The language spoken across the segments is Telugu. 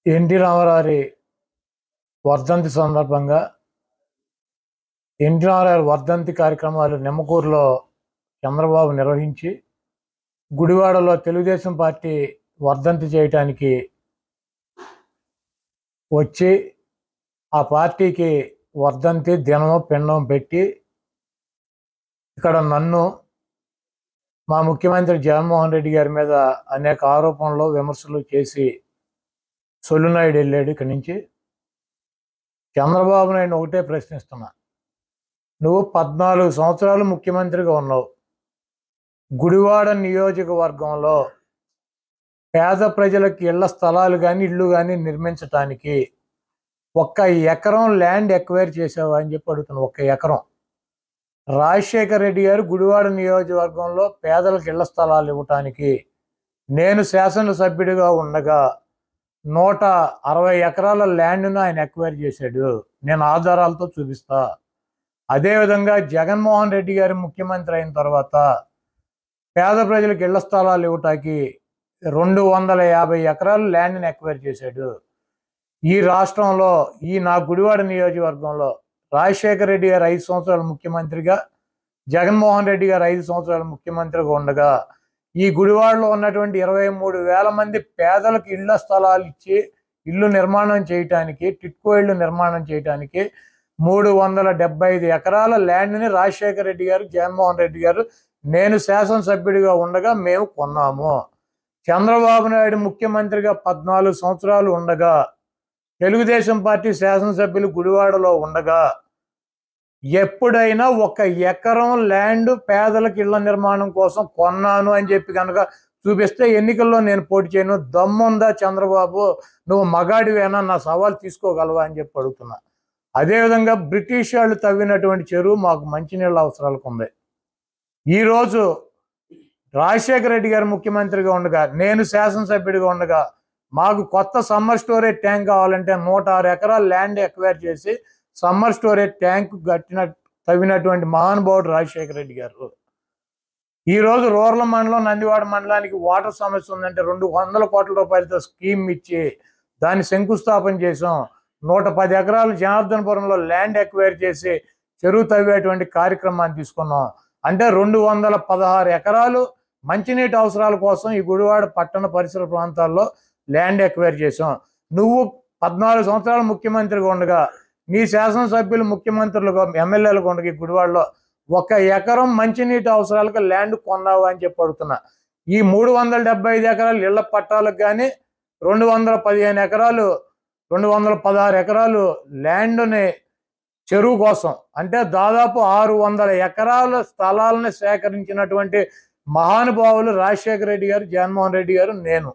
ఎన్టీ రామారావు వర్ధంతి సందర్భంగా ఎన్టీ రామారావు వర్ధంతి కార్యక్రమాలు నిమ్మకూరులో చంద్రబాబు నిర్వహించి గుడివాడలో తెలుగుదేశం పార్టీ వర్ధంతి చేయటానికి వచ్చి ఆ పార్టీకి వర్ధంతి దినము పిండం పెట్టి ఇక్కడ నన్ను మా ముఖ్యమంత్రి జగన్మోహన్ రెడ్డి గారి మీద అనేక ఆరోపణలు విమర్శలు చేసి సొల్లునాయుడు వెళ్ళాడు. ఇక్కడి నుంచి చంద్రబాబు నాయుడు ఒకటే ప్రశ్నిస్తున్నా, నువ్వు 14 సంవత్సరాలు ముఖ్యమంత్రిగా ఉన్నావు. గుడివాడ నియోజకవర్గంలో పేద ప్రజలకు ఇళ్ల స్థలాలు కానీ ఇళ్ళు కానీ నిర్మించటానికి 1 ఎకరం ల్యాండ్ ఎక్వైర్ చేసావా అని చెప్పి అడుగుతున్నాను. 1 ఎకరం. రాజశేఖర రెడ్డి గారు గుడివాడ నియోజకవర్గంలో పేదలకు ఇళ్ల స్థలాలు ఇవ్వటానికి నేను శాసనసభ్యుడిగా ఉండగా 160 ఎకరాల ల్యాండ్ను ఆయన ఎక్వైర్ చేశాడు. నేను ఆధారాలతో చూపిస్తా. అదేవిధంగా జగన్మోహన్ రెడ్డి గారు ముఖ్యమంత్రి అయిన తర్వాత పేద ప్రజలకు ఇళ్ల స్థలాలు ఇవ్వటానికి 250 ఎకరాలు ల్యాండ్ని ఎక్వైర్ చేశాడు. ఈ రాష్ట్రంలో నా గుడివాడ నియోజకవర్గంలో రాజశేఖర రెడ్డి గారు 5 సంవత్సరాలు ముఖ్యమంత్రిగా, జగన్మోహన్ రెడ్డి గారు 5 సంవత్సరాలు ముఖ్యమంత్రిగా ఉండగా ఈ గుడివాడలో ఉన్నటువంటి 23,000 మంది పేదలకు ఇళ్ల స్థలాలు ఇచ్చి ఇల్లు నిర్మాణం చేయటానికి, టిట్కో ఇళ్ళు నిర్మాణం చేయటానికి 375 ఎకరాల ల్యాండ్ని రాజశేఖర రెడ్డి గారు, జగన్మోహన్ రెడ్డి గారు, నేను శాసనసభ్యుడిగా ఉండగా మేము కొన్నాము. చంద్రబాబు నాయుడు ముఖ్యమంత్రిగా 14 సంవత్సరాలు ఉండగా, తెలుగుదేశం పార్టీ శాసనసభ్యులు గుడివాడలో ఉండగా ఎప్పుడైనా 1 ఎకరం ల్యాండ్ పేదలకు ఇళ్ల నిర్మాణం కోసం కొన్నాను అని చెప్పి కనుక చూపిస్తే ఎన్నికల్లో నేను పోటీ చేయను. దమ్ముందా చంద్రబాబు, నువ్వు మగాడివేనా, నా సవాల్ తీసుకోగలవా అని చెప్పి అడుగుతున్నా. అదేవిధంగా బ్రిటిష్ వాళ్ళు తవ్వినటువంటి చెరువు మాకు మంచినీళ్ళ అవసరాలకు ఉంది. ఈరోజు రాజశేఖర రెడ్డి గారు ముఖ్యమంత్రిగా ఉండగా, నేను శాసనసభ్యుడిగా ఉండగా మాకు కొత్త సమ్మర్ స్టోరేజ్ ట్యాంక్ కావాలంటే 106 ఎకరాల ల్యాండ్ ఎక్వైర్ చేసి సమ్మర్ స్టోరేజ్ ట్యాంక్ తవ్వినటువంటి మహానుభావుడు రాజశేఖర రెడ్డి గారు. ఈరోజు రూరల్ మండలం నందివాడ మండలానికి వాటర్ సమస్య ఉందంటే 200 కోట్ల రూపాయలతో స్కీమ్ ఇచ్చి దాన్ని శంకుస్థాపన చేసాం. 110 ఎకరాలు జనార్దనపురంలో ల్యాండ్ ఎక్వైర్ చేసి చెరువు తవ్వేటువంటి కార్యక్రమాన్ని తీసుకున్నాం. అంటే 216 ఎకరాలు మంచినీటి అవసరాల కోసం ఈ గుడివాడ పట్టణ పరిసర ప్రాంతాల్లో ల్యాండ్ ఎక్వైర్ చేసాం. నువ్వు 14 సంవత్సరాలు ముఖ్యమంత్రిగా ఉండగా, నీ శాసనసభ్యులు ముఖ్యమంత్రులుగా, ఎమ్మెల్యేలుగా ఉండగా ఈ గుడివాడలో 1 ఎకరం మంచినీటి అవసరాలకు ల్యాండ్ కొన్నావు అని చెప్పి అడుగుతున్నా. ఈ 375 ఎకరాలు ఇళ్ల పట్టాలకు కానీ 215 ఎకరాలు 216 ఎకరాలు ల్యాండ్ని చెరువు కోసం, అంటే దాదాపు 600 ఎకరాల స్థలాలను సేకరించినటువంటి మహానుభావులు రాజశేఖర రెడ్డి గారు, జగన్మోహన్ రెడ్డి గారు, నేను.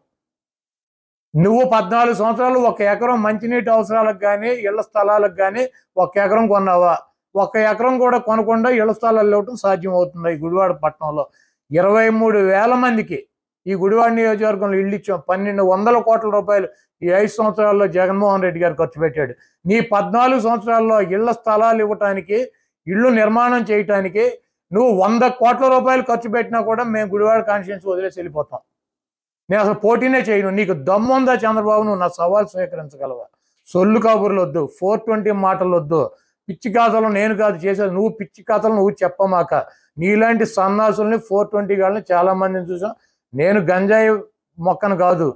నువ్వు 14 సంవత్సరాలు 1 ఎకరం మంచినీటి అవసరాలకు కానీ ఇళ్ల స్థలాలకు కానీ 1 ఎకరం కొన్నావా? 1 ఎకరం కూడా కొనకుండా ఇళ్ల స్థలాలు ఇవ్వటం సాధ్యం అవుతుంది. ఈ గుడివాడ పట్టణంలో 23,000 మందికి ఈ గుడివాడ నియోజకవర్గంలో ఇల్లు ఇచ్చాం. 1,200 కోట్ల రూపాయలు ఈ 5 సంవత్సరాల్లో జగన్మోహన్ రెడ్డి గారు ఖర్చు పెట్టాడు. నీ 14 సంవత్సరాల్లో ఇళ్ల స్థలాలు ఇవ్వటానికి, ఇళ్ళు నిర్మాణం చేయటానికి నువ్వు 100 కోట్ల రూపాయలు ఖర్చు పెట్టినా కూడా మేము గుడివాడ కాన్స్టిట్యుయెన్సీ వదిలేసి వెళ్ళిపోతాం. నేను అసలు పోటీనే చేయను. నీకు దమ్ముందా చంద్రబాబు, నువ్వు నా సవాల్ స్వీకరించగలవా? సొల్లు కబుర్లు వద్దు, 420 మాటలు వద్దు. పిచ్చి కథలు నేను కాదు చేసేది, నువ్వు పిచ్చి కథలు నువ్వు చెప్పమాక. నీలాంటి సన్నాసుల్ని 420 గాళ్ళని చాలా మందిని చూసాం. నేను గంజాయి మొక్కను కాదు,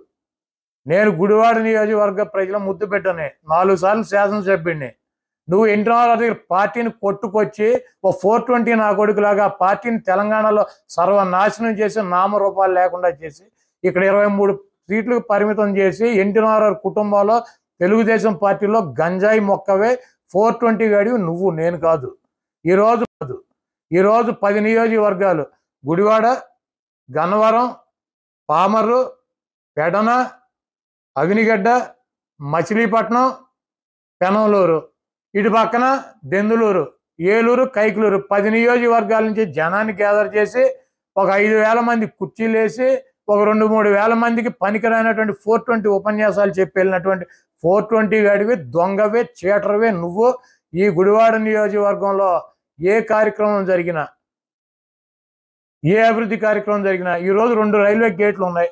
నేను గుడివాడ నియోజకవర్గ ప్రజల ముద్దు పెట్టనే 4 సార్లు శాసనసభ్యుడిని. నువ్వు ఎన్టీఆర్ పార్టీని కొట్టుకొచ్చి 420 నా కొడుకులాగా పార్టీని తెలంగాణలో సర్వనాశనం చేసి, నామరూపాలు లేకుండా చేసి, ఇక్కడ 23 సీట్లకు పరిమితం చేసి ఎన్టీఆర్ కుటుంబంలో తెలుగుదేశం పార్టీలో గంజాయి మొక్కవే 420 గాడివి నువ్వు, నేను కాదు. ఈరోజు 10 నియోజకవర్గాలు గుడివాడ, గన్నవరం, పామర్రు, పెడన, అవినిగడ్డ, మచిలీపట్నం, పెనంలూరు, ఇటు పక్కన దెందులూరు, ఏలూరు, కైకులూరు 10 నియోజకవర్గాల నుంచి జనాన్ని గ్యాదర్ చేసి ఒక 5,000 మంది కుర్చీలు వేసి ఒక 2-3 వేల మందికి పనికిరానటువంటి 420 ఉపన్యాసాలు చెప్పి వెళ్ళినటువంటి 420 గాడివి, దొంగవే, చీటర్వే నువ్వు. ఈ గుడివాడ నియోజకవర్గంలో ఏ కార్యక్రమం జరిగినా, ఏ అభివృద్ధి కార్యక్రమం జరిగినా, ఈరోజు 2 రైల్వే గేట్లు ఉన్నాయి.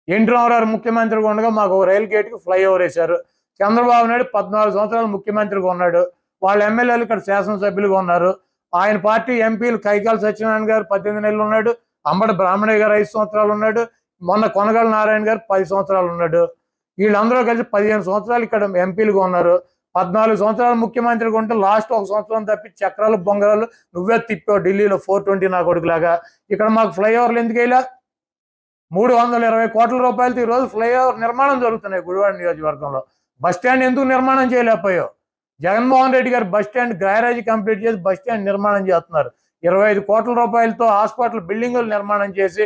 ఎన్టీ రామారావు ముఖ్యమంత్రిగా ఉండగా మాకు ఒక రైలు గేట్కి ఫ్లైఓవర్ వేశారు. చంద్రబాబు నాయుడు 14 సంవత్సరాలు ముఖ్యమంత్రిగా ఉన్నాడు. వాళ్ళ ఎమ్మెల్యేలు ఇక్కడ శాసనసభ్యులుగా ఉన్నారు. ఆయన పార్టీ ఎంపీలు కైకాల సత్యనారాయణ గారు 18 నెలలు ఉన్నాడు. అంబటి బ్రాహ్మణయ్య గారు 5 సంవత్సరాలు ఉన్నాడు. మొన్న కొనగల నారాయణ గారు 10 సంవత్సరాలు ఉన్నాడు. వీళ్ళందరూ కలిసి 15 సంవత్సరాలు ఇక్కడ ఎంపీలుగా ఉన్నారు. 14 సంవత్సరాలు ముఖ్యమంత్రిగా ఉంటే లాస్ట్ 1 సంవత్సరం తప్పి చక్రాలు బొంగరాలు నువ్వే తిప్పావు ఢిల్లీలో 420 నా కొడుకులాగా. ఇక్కడ మాకు ఫ్లైఓవర్లు ఎందుకు వేయలా? 320 కోట్ల రూపాయలతో ఈరోజు ఫ్లైఓవర్ నిర్మాణం జరుగుతున్నాయి గుడివాడ నియోజకవర్గంలో. బస్ స్టాండ్ ఎందుకు నిర్మాణం చేయలేకపోయావు? జగన్మోహన్ రెడ్డి గారు బస్ స్టాండ్ గ్యారేజ్ కంప్లీట్ చేసి బస్ స్టాండ్ నిర్మాణం చేస్తున్నారు. 25 కోట్ల రూపాయలతో హాస్పిటల్ బిల్డింగులు నిర్మాణం చేసి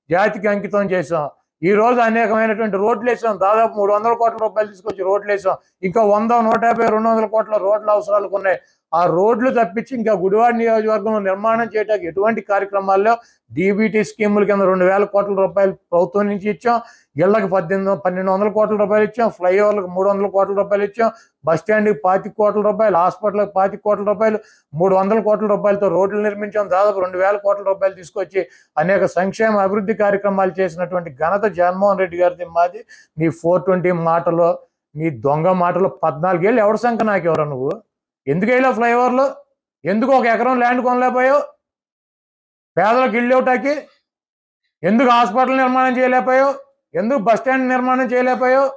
జాతికి అంకితం చేశాం. ఈ రోజు అనేకమైనటువంటి రోడ్లు వేసాం. దాదాపు 300 కోట్ల రూపాయలు తీసుకొచ్చి రోడ్లు వేసాం. ఇంకా 100, 150, 200 కోట్ల రోడ్ల అవసరాలకు ఉన్నాయి. ఆ రోడ్లు తప్పించి ఇంకా గుడివాడ నియోజకవర్గంలో నిర్మాణం చేయడానికి ఎటువంటి కార్యక్రమాల్లో డీబీటీ స్కీముల కింద 2000 కోట్ల రూపాయలు ప్రభుత్వం నుంచి ఇచ్చాం. ఇళ్లకు 1200 కోట్ల రూపాయలు ఇచ్చాం. ఫ్లైఓవర్లకు 300 కోట్ల రూపాయలు ఇచ్చాం. బస్ స్టాండ్కి 25 కోట్ల రూపాయలు, హాస్పిటల్కి 25 కోట్ల రూపాయలు, 300 కోట్ల రూపాయలతో రోడ్లు నిర్మించాం. దాదాపు 2000 కోట్ల రూపాయలు తీసుకొచ్చి అనేక సంక్షేమ అభివృద్ధి కార్యక్రమాలు చేసినటువంటి ఘనత జగన్మోహన్ రెడ్డి గారిది మాది. నీ 420 మాటలో, నీ దొంగ మాటలో 14 ఏళ్ళు ఎవరి సంఖ్య నాకు ఎవరా నువ్వు? ఎందుకు వేయలేవు ఫ్లైఓవర్లో? ఎందుకు 1 ఎకరం ల్యాండ్ కొనలేకపోయావు? పేదలకు ఇళ్ళు ఇవ్వటానికి ఎందుకు హాస్పిటల్ నిర్మాణం చేయలేకపోయావు? ఎందుకు బస్ స్టాండ్ నిర్మాణం చేయలేకపోయావు?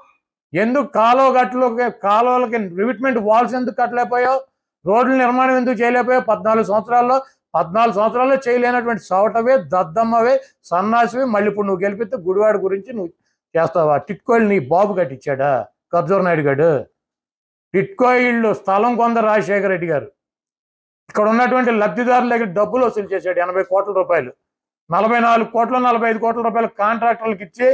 ఎందుకు కాలువలకి రివిట్మెంట్ వాల్స్ ఎందుకు కట్టలేకపోయావు? రోడ్ల నిర్మాణం ఎందుకు చేయలేకపోయావు? 14 సంవత్సరాల్లో చేయలేనటువంటి సవటవే, దద్దమ్మవే, సన్నాసివే. మళ్ళీ ఇప్పుడు నువ్వు గెలిపిస్తే గుడివాడ గురించి నువ్వు చేస్తావా? టిట్కోళ్ళు నీ బాబు కట్టించాడా కర్జూర్ నాయుడు గారు? టిట్కో ఇళ్ళు స్థలం కొంద రాజశేఖర రెడ్డి గారు ఇక్కడ ఉన్నటువంటి లబ్ధిదారుల దగ్గర డబ్బులు వసూలు చేశాడు 80 కోట్ల రూపాయలు. 44 కోట్ల 45 కోట్ల రూపాయలు కాంట్రాక్టర్లకు ఇచ్చి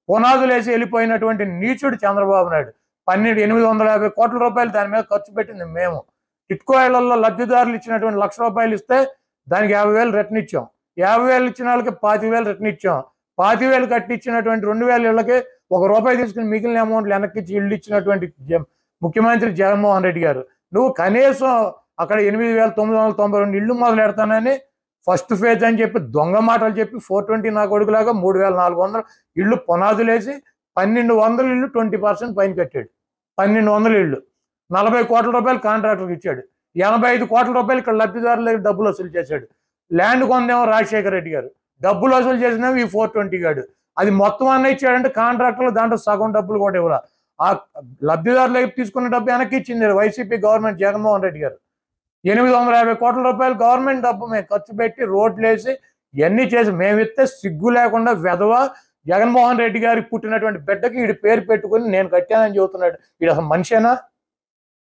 పునాదులు వేసి వెళ్ళిపోయినటువంటి నీచుడు చంద్రబాబు నాయుడు. 850 కోట్ల రూపాయలు దాని మీద ఖర్చు పెట్టింది మేము. టిట్కో ఇళ్లలో లబ్ధిదారులు ఇచ్చినటువంటి ₹1,00,000 రూపాయలు ఇస్తే దానికి 50,000 రిటర్న్ ఇచ్చాం. 50,000 ఇచ్చిన వాళ్ళకి 25,000 రిటర్న్ ఇచ్చాం. 25,000 కట్టించినటువంటి 2,000 ఇళ్ళకి ₹1 తీసుకుని మిగిలిన అమౌంట్లు వెనక్కి ఇచ్చి ఇళ్ళు ఇచ్చినటువంటి ముఖ్యమంత్రి జగన్మోహన్ రెడ్డి గారు. నువ్వు కనీసం అక్కడ 8,992 ఇళ్ళు మొదలు పెడతానని ఫస్ట్ ఫేజ్ అని చెప్పి దొంగ మాటలు చెప్పి 420 నా కొడుకులాగా 3,400 ఇళ్ళు పునాదులేసి 1,200 ఇళ్ళు 20% పైన కట్టాడు. 1,200 ఇళ్ళు 40 కోట్ల రూపాయలు కాంట్రాక్టర్కి ఇచ్చాడు. 85 కోట్ల రూపాయలు ఇక్కడ లబ్ధిదారుల దగ్గర డబ్బులు వసూలు చేశాడు. ల్యాండ్ కొందేమో రాజశేఖర రెడ్డి గారు, డబ్బులు వసూలు చేసినేమో ఈ 420 గాడు. అది మొత్తం అన్న ఇచ్చాడంటే కాంట్రాక్టర్లు దాంట్లో సగం డబ్బులు కూడా ఇవ్వరా. ఆ లబ్ధిదారుల దగ్గర తీసుకున్న డబ్బు వెనక్కి ఇచ్చింది వైసీపీ గవర్నమెంట్ జగన్మోహన్ రెడ్డి గారు. 850 కోట్ల రూపాయలు గవర్నమెంట్ డబ్బు మేము ఖర్చు పెట్టి రోడ్లు వేసి ఇవన్నీ చేసి మేమిస్తే సిగ్గు లేకుండా వెధవ జగన్మోహన్ రెడ్డి గారికి పుట్టినటువంటి బిడ్డకి వీడి పేరు పెట్టుకుని నేను కట్టానని చెబుతున్నాడు. వీడు అసలు మనిషేనా?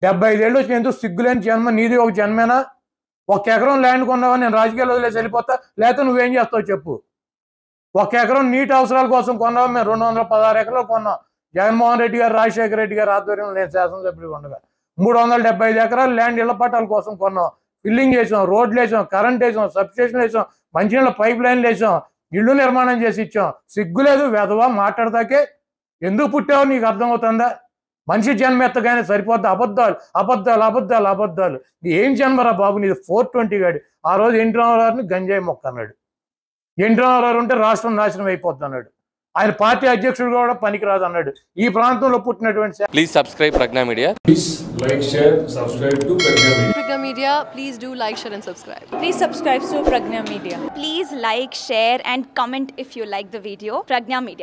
75 ఏళ్ళు వచ్చి ఎందుకు సిగ్గులేని జన్మ నీది ఒక జన్మేనా? 1 ఎకరం ల్యాండ్ కొన్నావా నేను రాజకీయాలు వదిలేసి వెళ్ళిపోతా, లేకపోతే నువ్వేం చేస్తావు చెప్పు. 1 ఎకరం నీటి అవసరాల కోసం కొన్నావా? మేము 216 ఎకరాలు కొన్నాం. జగన్మోహన్ రెడ్డి గారు, రాజశేఖర రెడ్డి గారు ఆధ్వర్యంలో నేను శాసనసభ్యుడిగా ఉండగా 375 ఎకరాలు ల్యాండ్ ఇళ్ల పట్టాల కోసం కొన్నాం. ఫిల్లింగ్ చేసాం, రోడ్లు వేసాం, కరెంట్ వేసాం, సబ్స్టేషన్ వేసాం, మంచినీళ్ళ పైప్ లైన్లు వేసాం, ఇళ్ళు నిర్మాణం చేసి ఇచ్చాం. సిగ్గులేదు వెధవా మాట్లాడతాకే? ఎందుకు పుట్టావో నీకు అర్థమవుతుందా? మనిషి జన్మ ఎత్తగానే సరిపోద్ది. అబద్ధాలు అబద్ధాలు అబద్ధాలు అబద్ధాలు. ఏం జన్మరా బాబు నీది? 420 గాడి. ఆ రోజు ఎన్టీ రామారావుని గంజాయి మొక్క అన్నాడు. ఎన్టీ రామారావు ఉంటే రాష్ట్రం నాశనం అయిపోద్ది అన్నాడు. ఆయన పార్టీ అధ్యక్షుడు కూడా పనికిరాదు అన్నాడు. ఈ ప్రాంతంలో పుట్టినటువంటి please subscribe Pragna media. Please like, share, subscribe to Pragna Media. Pragna Media, please do like, share and subscribe. Please subscribe to Pragna Media. Please like, share and comment if you like the video. Pragna Media.